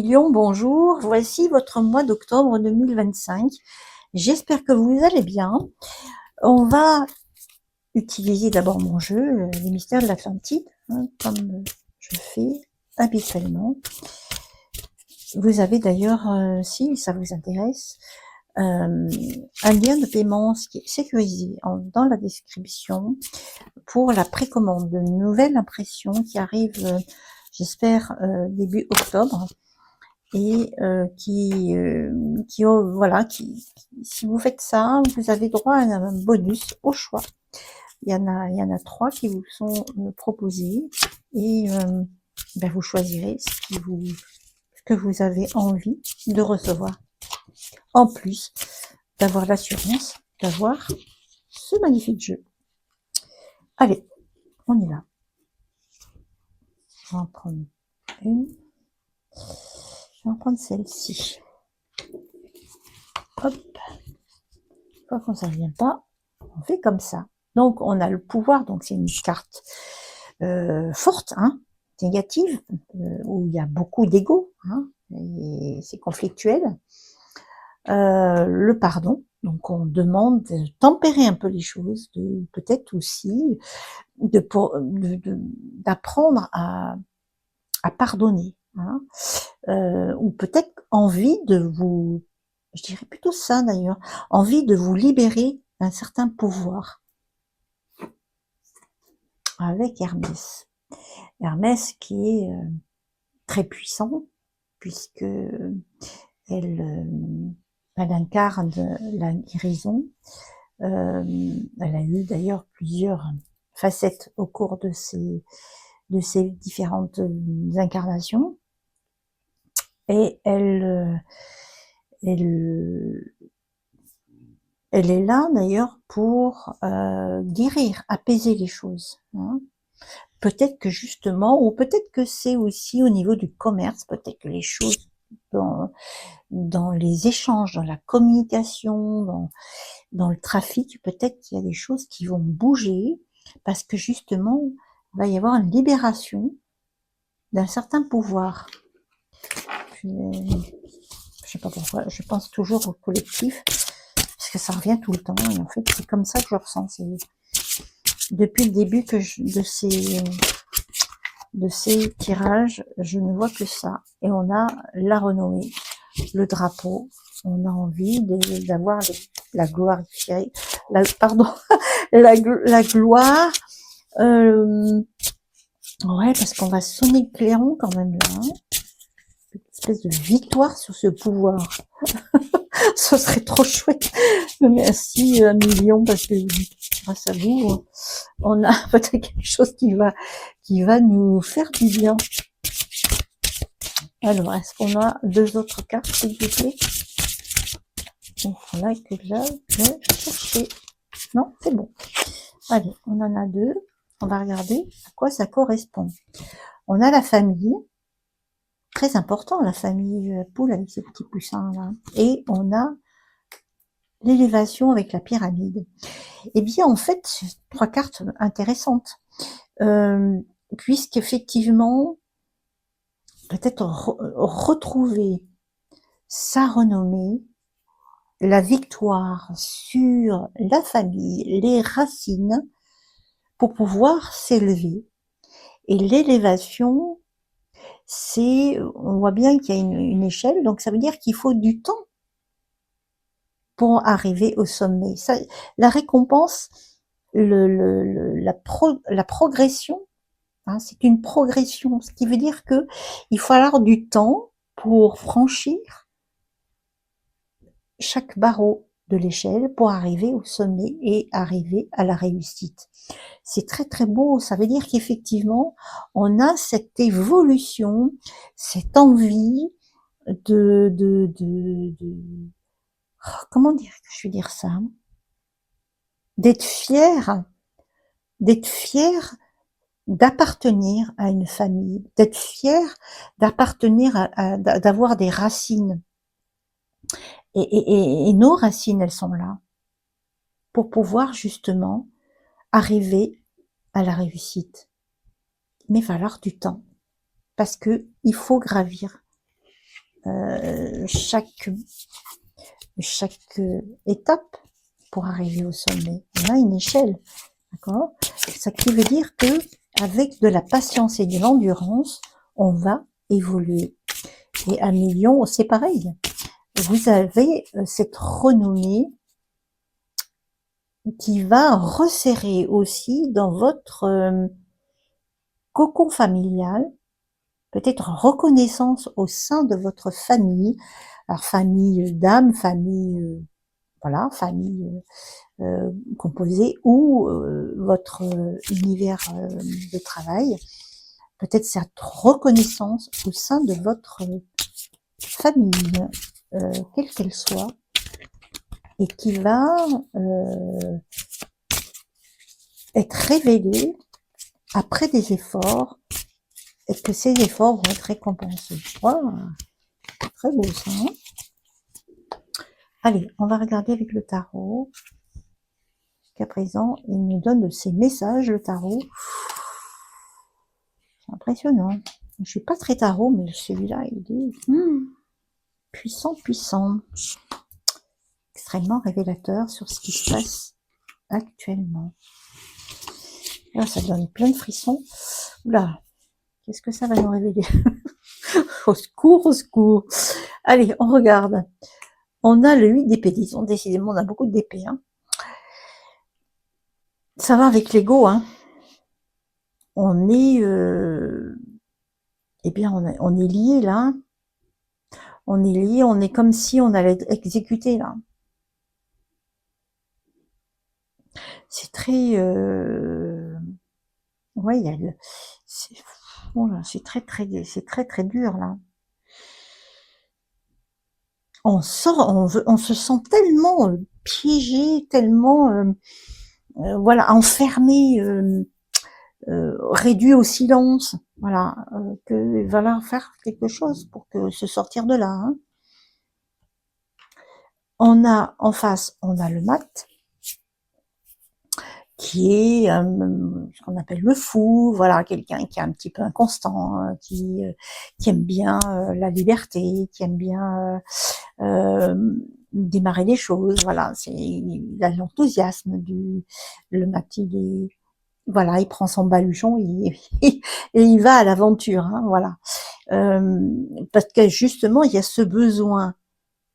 Amis Lion, bonjour. Voici votre mois d'octobre 2025. J'espère que vous allez bien. On va utiliser d'abord mon jeu, les mystères de l'Atlantide, comme je fais habituellement. Vous avez d'ailleurs, si ça vous intéresse, un lien de paiement sécurisé dans la description pour la précommande de nouvelles impressions qui arrivent, j'espère, début octobre. Et voilà, si vous faites ça, vous avez droit à un bonus au choix. Il y en a 3 qui vous sont proposés et vous choisirez ce que vous avez envie de recevoir. En plus d'avoir l'assurance d'avoir ce magnifique jeu. Allez, on y va. Je vais en prendre une. Je vais en prendre celle-ci. Hop. Quand ça ne vient pas, on fait comme ça. Donc, on a le pouvoir, donc c'est une carte forte, négative, où il y a beaucoup d'ego, et c'est conflictuel. Le pardon, donc on demande de tempérer un peu les choses, peut-être aussi d'apprendre à pardonner, ou peut-être envie de vous, je dirais plutôt ça d'ailleurs, envie de vous libérer d'un certain pouvoir. Avec Hermès. Hermès qui est très puissant, puisque elle incarne la guérison. Elle a eu d'ailleurs plusieurs facettes au cours de ses différentes incarnations. Et elle est là d'ailleurs pour guérir, apaiser les choses. Peut-être que justement, ou peut-être que c'est aussi au niveau du commerce, peut-être que les choses dans les échanges, dans la communication, dans le trafic, peut-être qu'il y a des choses qui vont bouger, parce que justement, il va y avoir une libération d'un certain pouvoir. Je sais pas pourquoi, je pense toujours au collectif, parce que ça revient tout le temps, et en fait, c'est comme ça que je ressens. Depuis le début de ces tirages, je ne vois que ça. Et on a la renommée, le drapeau. On a envie d'avoir la gloire, la gloire. Ouais, parce qu'on va sonner le clairon quand même là. Une espèce de victoire sur ce pouvoir. Ce serait trop chouette. Merci un million, parce que grâce à vous, on a peut-être quelque chose qui va nous faire du bien. Alors, est-ce qu'on a 2 autres cartes, s'il vous plaît? Donc, voilà que là, je vais chercher. Non, c'est bon. Allez, on en a 2. On va regarder à quoi ça correspond. On a la famille. Très important, la famille poule avec ces petits poussins là. Et on a l'élévation avec la pyramide. Eh bien, en fait, 3 cartes intéressantes. Puisqu'effectivement, peut-être retrouver sa renommée, la victoire sur la famille, les racines, pour pouvoir s'élever. Et l'élévation, on voit bien qu'il y a une échelle, donc ça veut dire qu'il faut du temps pour arriver au sommet. Ça, la récompense, la progression, c'est une progression, ce qui veut dire que il faut avoir du temps pour franchir chaque barreau de l'échelle pour arriver au sommet et arriver à la réussite. C'est très très beau, ça veut dire qu'effectivement, on a cette évolution, cette envie comment dire, je vais dire ça, d'être fier d'appartenir à une famille, d'être fier d'appartenir d'avoir des racines. Et nos racines, elles sont là pour pouvoir justement arriver à la réussite. Mais il va falloir du temps, parce que il faut gravir chaque étape pour arriver au sommet. On a une échelle, d'accord? Ça qui veut dire que avec de la patience et de l'endurance, on va évoluer. Et à Million, c'est pareil. Vous avez cette renommée qui va resserrer aussi dans votre cocon familial, peut-être reconnaissance au sein de votre famille, alors famille d'âme, famille, voilà, famille composée, ou votre univers de travail, peut-être cette reconnaissance au sein de votre famille, quelle qu'elle soit, et qui va être révélée après des efforts, et que ces efforts vont être récompensés. Wow, très beau ça, hein? Allez, on va regarder avec le tarot. Jusqu'à présent, il nous donne de ses messages, le tarot. C'est impressionnant. Je suis pas très tarot, mais celui-là, il est puissant, puissant. Extrêmement révélateur sur ce qui se passe actuellement. Là, ça donne plein de frissons. Oula, qu'est-ce que ça va nous révéler? Au secours, au secours. Allez, on regarde. On a le 8 d'épée, disons, décidément, on a beaucoup d'épées. Hein. Ça va avec l'ego, hein. On est, eh bien, on est lié là. On est lié, on est comme si on allait être exécuté là. C'est très, ouais, il y a c'est très très dur là. On se sent tellement piégé, tellement, voilà, enfermé, réduit au silence, voilà, que va falloir faire quelque chose pour que se sortir de là. Hein. On a en face, on a le mat, qui est ce qu'on appelle le fou, voilà, quelqu'un qui est un petit peu inconstant, qui aime bien la liberté, qui aime bien démarrer les choses, voilà, il a l'enthousiasme le mat, voilà, il prend son baluchon et il va à l'aventure, hein, voilà. Parce que justement, il y a ce besoin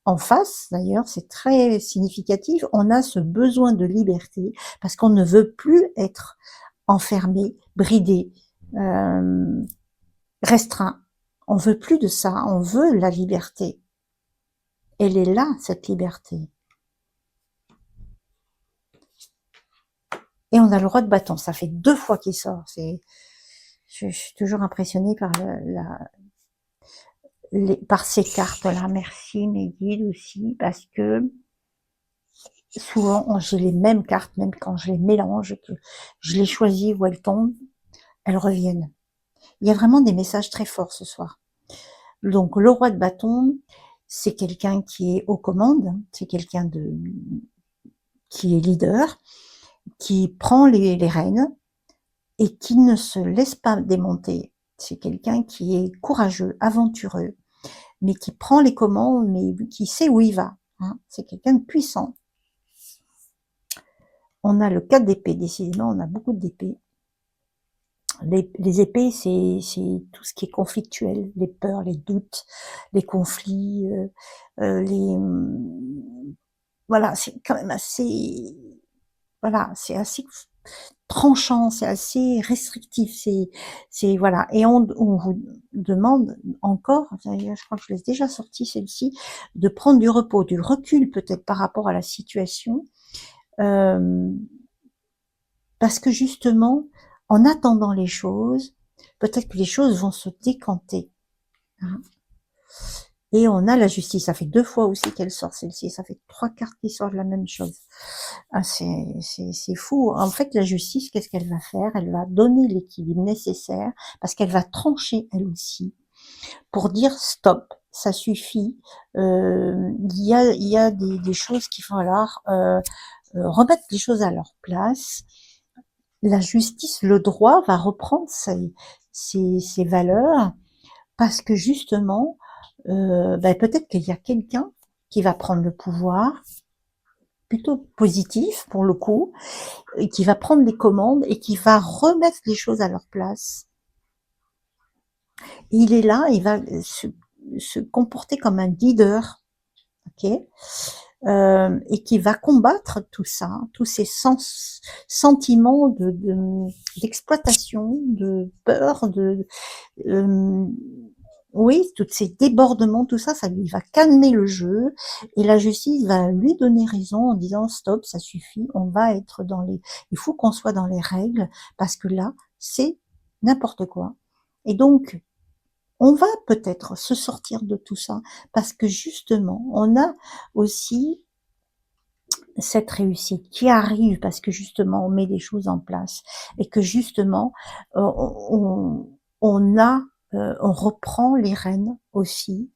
en face, d'ailleurs, c'est très significatif, on a ce besoin de liberté parce qu'on ne veut plus être enfermé, bridé, restreint. On veut plus de ça, on veut la liberté. Elle est là, cette liberté. Et on a le roi de bâton, ça fait 2 fois qu'il sort. Je suis toujours impressionnée par par ces cartes-là. Merci mes guides aussi, parce que souvent j'ai les mêmes cartes, même quand je les mélange, que je les choisis où elles tombent, elles reviennent. Il y a vraiment des messages très forts ce soir. Donc le roi de bâton, c'est quelqu'un qui est aux commandes, c'est quelqu'un qui est leader, qui prend les rênes et qui ne se laisse pas démonter. C'est quelqu'un qui est courageux, aventureux, mais qui prend les commandes, mais qui sait où il va. Hein. C'est quelqu'un de puissant. On a le 4 d'épée, décidément, on a beaucoup d'épées. Les épées, c'est tout ce qui est conflictuel, les peurs, les doutes, les conflits, voilà, c'est quand même assez, voilà, c'est assez tranchant, c'est assez restrictif, voilà. Et on vous demande encore, je crois que je l'ai déjà sorti celle-ci, de prendre du repos, du recul peut-être par rapport à la situation, parce que justement, en attendant les choses, peut-être que les choses vont se décanter. Hein. Et on a la justice, ça fait 2 fois aussi qu'elle sort celle-ci, ça fait 3 cartes qui sortent la même chose. Ah, c'est fou. En fait, la justice, qu'est-ce qu'elle va faire? Elle va donner l'équilibre nécessaire, parce qu'elle va trancher elle aussi, pour dire stop, ça suffit. Il y a des choses qu'il va falloir remettre les choses à leur place. La justice, le droit va reprendre ses valeurs, parce que justement, peut-être qu'il y a quelqu'un qui va prendre le pouvoir, plutôt positif pour le coup, et qui va prendre les commandes et qui va remettre les choses à leur place. Il est là, il va se comporter comme un leader, ok, et qui va combattre tout ça, tous ces sentiments d'exploitation, de peur, oui, tous ces débordements, tout ça, ça lui va calmer le jeu, et la justice va lui donner raison en disant stop, ça suffit, on va être dans les, il faut qu'on soit dans les règles, parce que là, c'est n'importe quoi. Et donc, on va peut-être se sortir de tout ça, parce que justement, on a aussi cette réussite qui arrive parce que justement on met des choses en place et que justement on a on reprend les rênes aussi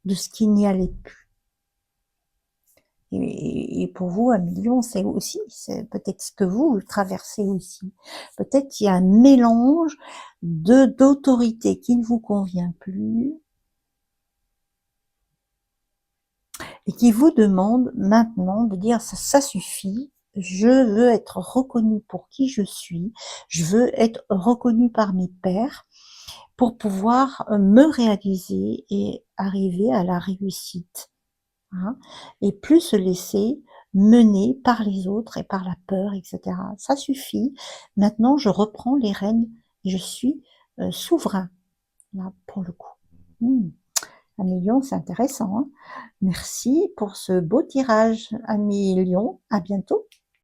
de ce qui n'y allait plus. Et pour vous, 1 million, c'est aussi, c'est peut-être ce que vous traversez aussi. Peut-être qu'il y a un mélange d'autorité qui ne vous convient plus et qui vous demande maintenant de dire ça suffit, je veux être reconnu pour qui je suis, je veux être reconnu par mes pairs pour pouvoir me réaliser et arriver à la réussite. Hein, et plus se laisser mener par les autres et par la peur, etc. Ça suffit. Maintenant, je reprends les rênes et je suis souverain, là, pour le coup. 1 million, c'est intéressant. Hein. Merci pour ce beau tirage, 1 million. À bientôt.